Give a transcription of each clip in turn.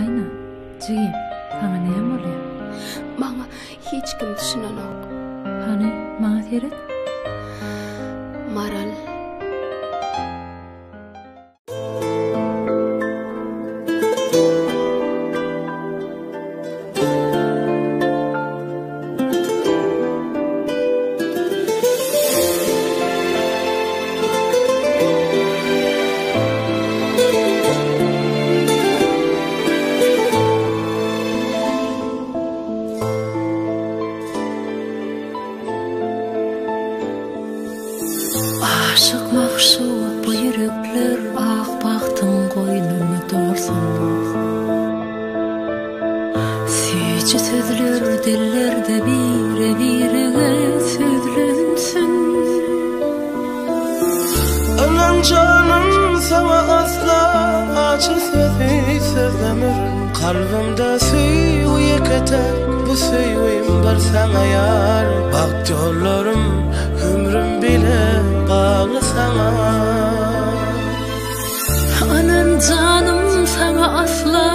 Ayna, jigim, sana näme bolýar? Maňa hiç kim düşünenok. Hani, maňa seret? Maral. Aşık mahşup bu yürekler ak baktın koynunu dorsun. Süyücü sözler dillerde bire birine sözlensün. Anan canım sana asla acı sözü sözlemirim. Kalbimde suyu keter bu suyum bir sana yar. Bak yollarım ömrüm bile bağlı sana. Anan canım sana asla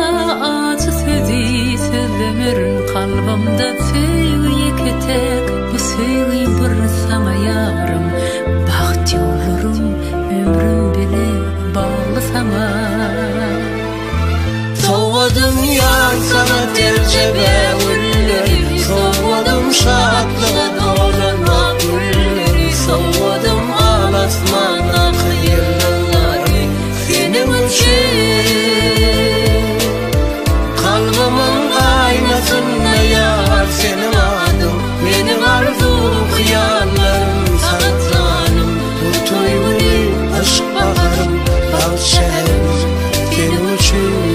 acı sözü sözlemirim. Kalbimde suyu keter bu suyum bir sana yarım. Bak yollarım ömrüm bile bağlı sana. Soğudum yar sana tercebe gülleri. Soğudum şatlığa dolunma gülleri. Soğudum alasmana kıyırları. Senin için kalbimin aynasında yar senin adın. Benim arzum hıyallarım sana canım. Bu toyunu aşk baharım bal şehrim senin için.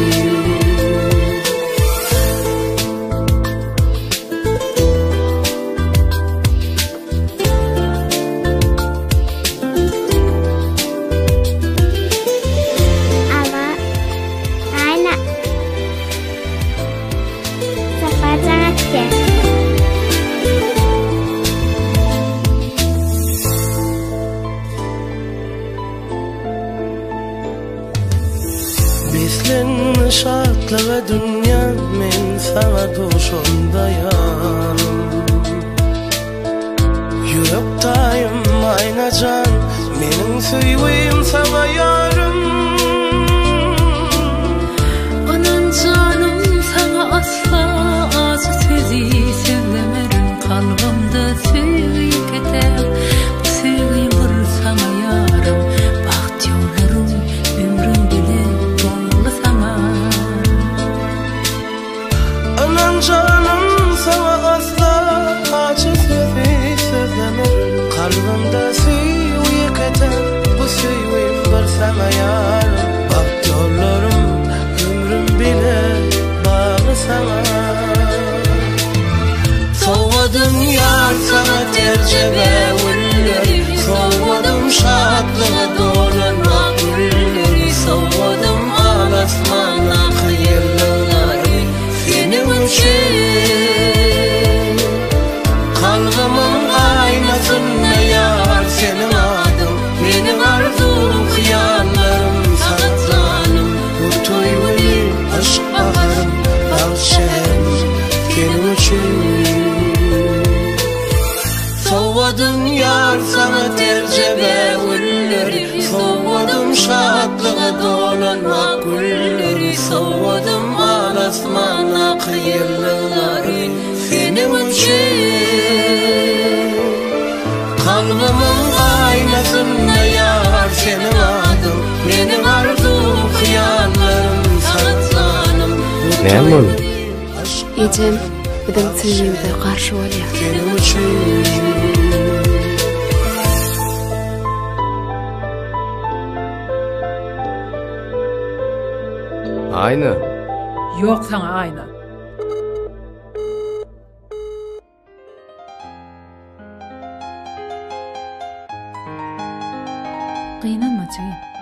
Bizlen şartlı dünya men sana duşundayam. Yürektayım ayna can menin suyuyum sana yarım. Anan canım sana asla acı sözü sözlemerim. Kalbimde suyu keter bu suyu bir sana yarım. Baht yollarım ömrüm bile bağlı sana. Anan canım sana asla acı sözü sözlemerim. Kalbimde suyu keter bu suyuyum bir sana yarım. Baht yollarım ömrüm bile bağlı sana. Soğudum yar sana tercebe gülleri. Soğudum şatlığa dolunma gülleri. Soğudum alasmana kıyırlıları. Senin için kalbimin aynasında yar senin adın. Benim arzum hıyallarım sana canım. Bu toyunu aşk baharım bal şehrim senin için. Soğudum yar sana tercebe gülleri. Soğudum şatlığa dolunma gülleri. Soğudum alasmana kıyırlıları. Senin için kalbimin aynasında yar senin adın. Benim arzum hıyallarım sana canım. Näme boldy? Ecem biziň süýüňizde garşy bolýar. Senin için Ayna. Yok sana ayna. Qıynanma jigim.